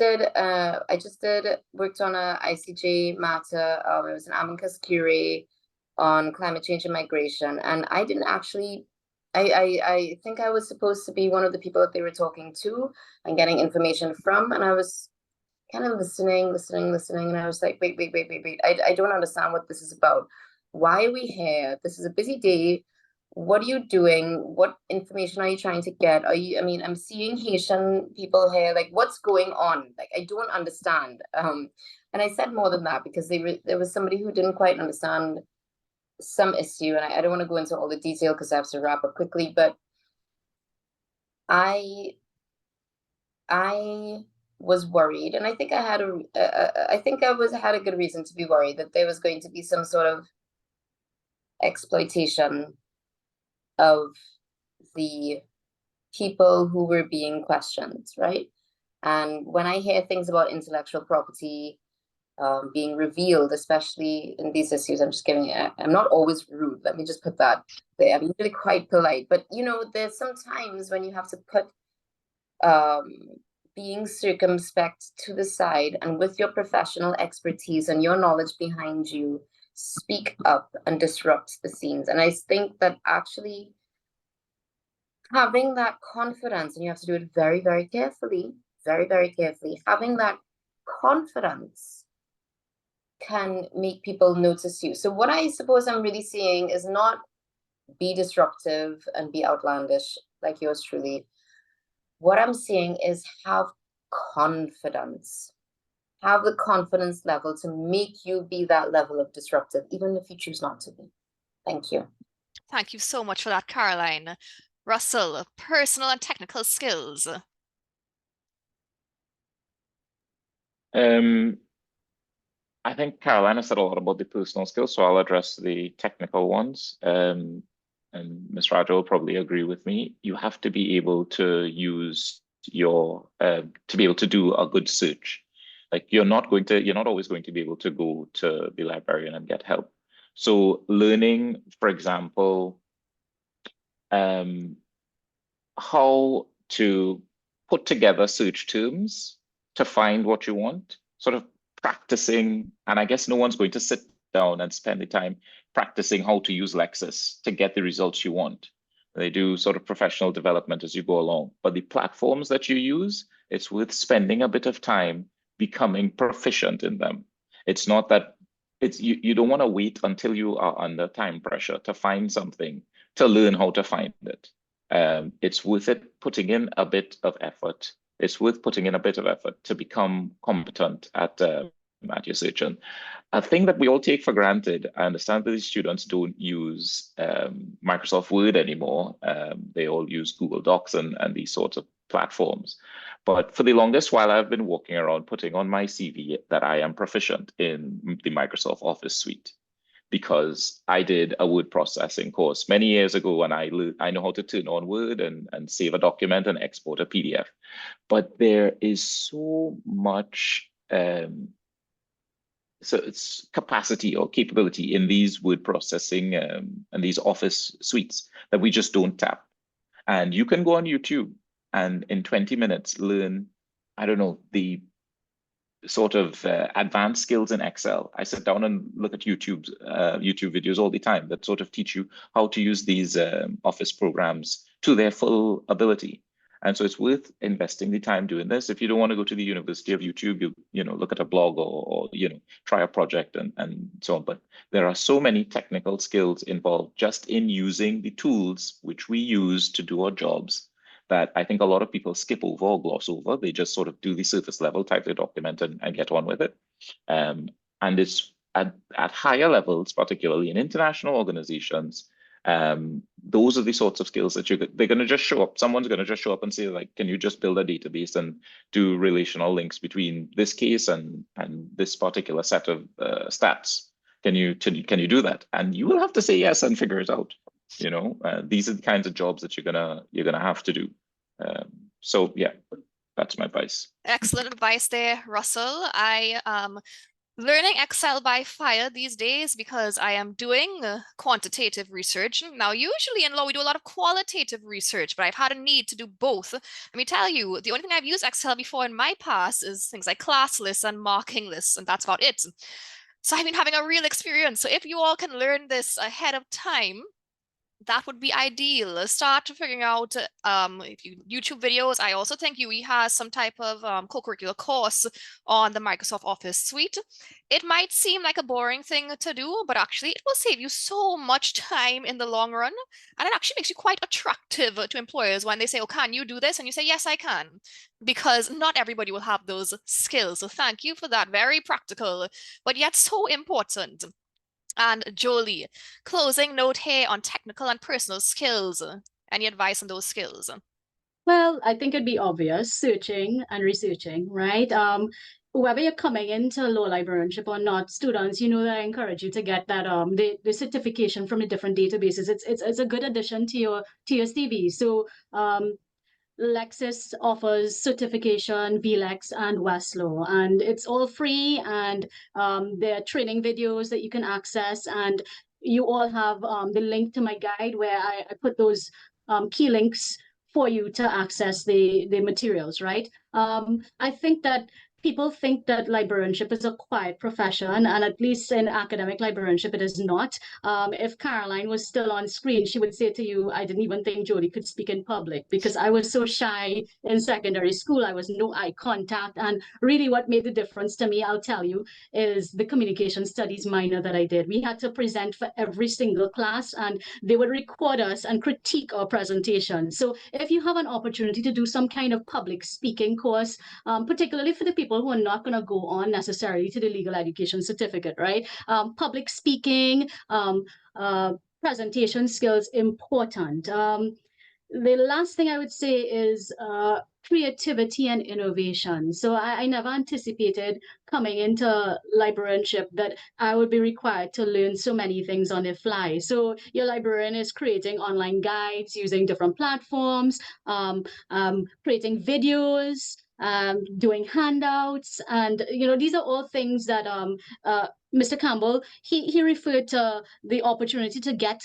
worked on a ICJ matter. It was an amicus curiae on climate change and migration, and I didn't actually. I think I was supposed to be one of the people that they were talking to and getting information from, and I was kind of listening, and I was like, wait. I don't understand what this is about. Why are we here? This is a busy day. What are you doing? What information are you trying to get? I'm seeing Haitian people here. Like, what's going on? Like, I don't understand. And I said more than that because there was somebody who didn't quite understand some issue. And I don't want to go into all the detail because I have to wrap up quickly. But I was worried, and I think I had had a good reason to be worried that there was going to be some sort of exploitation of the people who were being questioned, right? And when I hear things about intellectual property being revealed, especially in these issues, I'm not always rude. Let me just put that there. I'm usually quite polite, but there's some times when you have to put being circumspect to the side, and with your professional expertise and your knowledge behind you, speak up and disrupt the scenes. And I think that actually having that confidence, and you have to do it very, very carefully, very, very carefully, having that confidence can make people notice you. So what I suppose I'm really seeing is not be disruptive and be outlandish like yours truly. What I'm seeing is have confidence. Have the confidence level to make you be that level of disruptive, even if you choose not to be. Thank you. Thank you so much for that, Caroline. Russell, personal and technical skills. I think Carolina said a lot about the personal skills, so I'll address the technical ones. And Ms. Rajah will probably agree with me. You have to be able to use your to be able to do a good search. Like you're not always going to be able to go to the librarian and get help. So learning, for example, how to put together search terms to find what you want, sort of practicing, and I guess no one's going to sit down and spend the time practicing how to use Lexis to get the results you want. They do sort of professional development as you go along, but the platforms that you use, it's worth spending a bit of time becoming proficient in them. It's not that you don't want to wait until you are under time pressure to find something to learn how to find it. It's worth it putting in a bit of effort. It's worth putting in a bit of effort to become competent at your search. And a thing that we all take for granted, I understand that these students don't use Microsoft Word anymore. They all use Google Docs and these sorts of platforms. But for the longest while, I've been walking around putting on my CV that I am proficient in the Microsoft Office suite, because I did a word processing course many years ago, and I know how to turn on Word and save a document and export a PDF. But there is so much so it's capacity or capability in these word processing and these Office suites that we just don't tap. And you can go on YouTube and in 20 minutes learn, I don't know, the sort of advanced skills in Excel. I sit down and look at YouTube videos all the time that sort of teach you how to use these Office programs to their full ability. And so it's worth investing the time doing this. If you don't want to go to the University of YouTube, you look at a blog or try a project and so on. But there are so many technical skills involved just in using the tools which we use to do our jobs that I think a lot of people skip over or gloss over. They just sort of do the surface level, type the document and get on with it. And it's at higher levels, particularly in international organizations, those are the sorts of skills that they're going to just show up. Someone's going to just show up and say, like, can you just build a database and do relational links between this case and this particular set of stats? Can you do that? And you will have to say yes and figure it out. These are the kinds of jobs that you're gonna have to do. So yeah, that's my advice. Excellent advice there, Russell. I learning Excel by fire these days because I am doing quantitative research. Now, usually in law, we do a lot of qualitative research, but I've had a need to do both. Let me tell you, the only thing I've used Excel before in my past is things like class lists and marking lists, and that's about it. So I've been having a real experience. So if you all can learn this ahead of time, that would be ideal. Start figuring out YouTube videos. I also think UE has some type of co-curricular course on the Microsoft Office suite. It might seem like a boring thing to do, but actually it will save you so much time in the long run. And it actually makes you quite attractive to employers when they say, oh, can you do this? And you say, yes, I can. Because not everybody will have those skills. So thank you for that. Very practical, but yet so important. And Jolie, closing note here on technical and personal skills. Any advice on those skills? Well, I think it'd be obvious, searching and researching, right? Whether you're coming into law librarianship or not, students, you know that I encourage you to get that the certification from the different databases. It's a good addition to your CV. So Lexis offers certification, VLEX, and Westlaw, and it's all free. And there are training videos that you can access, and you all have the link to my guide where I put those key links for you to access the materials. Right? I think that people think that librarianship is a quiet profession, and at least in academic librarianship, it is not. If Caroline was still on screen, she would say to you, I didn't even think Jolie could speak in public because I was so shy in secondary school. I was no eye contact. And really what made the difference to me, I'll tell you, is the communication studies minor that I did. We had to present for every single class, and they would record us and critique our presentation. So if you have an opportunity to do some kind of public speaking course, particularly for the people who are not going to go on necessarily to the legal education certificate, right? Public speaking, presentation skills important. The last thing I would say is creativity and innovation. So I never anticipated coming into librarianship that I would be required to learn so many things on the fly. So your librarian is creating online guides using different platforms, creating videos, doing handouts, and these are all things that Mr. Campbell he referred to the opportunity to get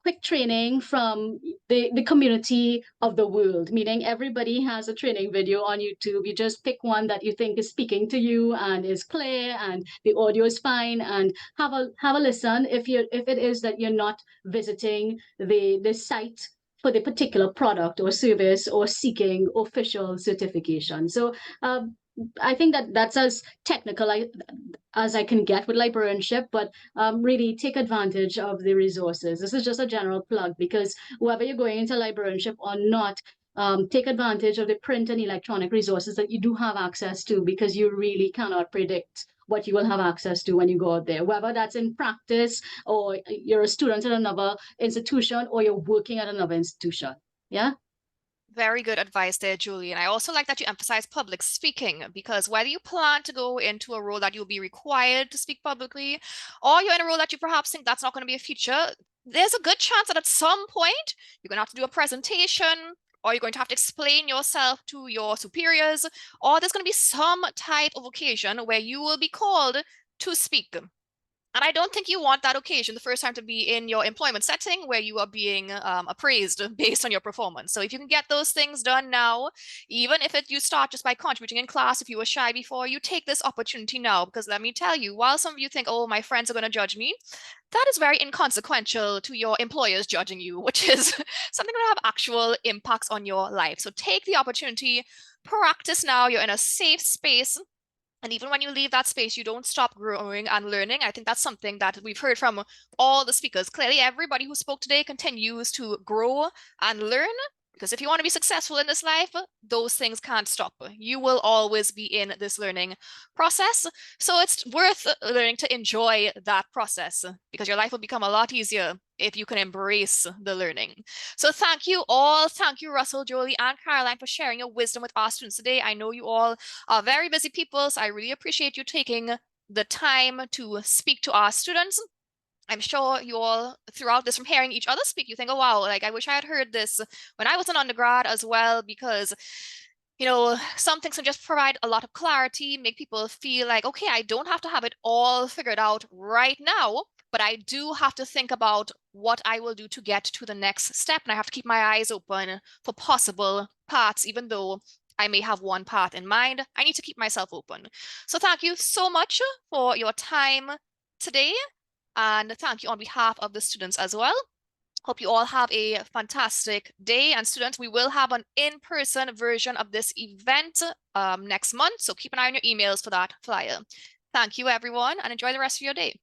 quick training from the community of the world, meaning everybody has a training video on YouTube. You just pick one that you think is speaking to you and is clear and the audio is fine, and have a listen if it is that you're not visiting the site for the particular product or service or seeking official certification. So I think that's as technical as I can get with librarianship, but really take advantage of the resources. This is just a general plug because whether you're going into librarianship or not, take advantage of the print and electronic resources that you do have access to, because you really cannot predict what you will have access to when you go out there, whether that's in practice or you're a student at another institution or you're working at another institution. Yeah. Very good advice there, Julie. And I also like that you emphasize public speaking, because whether you plan to go into a role that you'll be required to speak publicly, or you're in a role that you perhaps think that's not going to be a feature, there's a good chance that at some point you're going to have to do a presentation, or you're going to have to explain yourself to your superiors, or there's going to be some type of occasion where you will be called to speak. And I don't think you want that occasion the first time to be in your employment setting where you are being appraised based on your performance. So if you can get those things done now, even if you start just by contributing in class, if you were shy before, you take this opportunity now, because let me tell you, while some of you think, oh, my friends are going to judge me, that is very inconsequential to your employers judging you, which is something that have actual impacts on your life. So take the opportunity, practice now. You're in a safe space. And even when you leave that space, you don't stop growing and learning. I think that's something that we've heard from all the speakers. Clearly, everybody who spoke today continues to grow and learn, because if you want to be successful in this life, those things can't stop. You will always be in this learning process. So it's worth learning to enjoy that process, because your life will become a lot easier if you can embrace the learning. So thank you all. Thank you, Russell, Jolie, and Caroline, for sharing your wisdom with our students today. I know you all are very busy people, so I really appreciate you taking the time to speak to our students. I'm sure you all, throughout this, from hearing each other speak, you think, oh, wow, like I wish I had heard this when I was an undergrad as well, because some things can just provide a lot of clarity, make people feel like, okay, I don't have to have it all figured out right now, but I do have to think about what I will do to get to the next step. And I have to keep my eyes open for possible paths, even though I may have one path in mind. I need to keep myself open. So thank you so much for your time today. And thank you on behalf of the students as well. Hope you all have a fantastic day. And students, we will have an in-person version of this event next month. So keep an eye on your emails for that flyer. Thank you, everyone, and enjoy the rest of your day.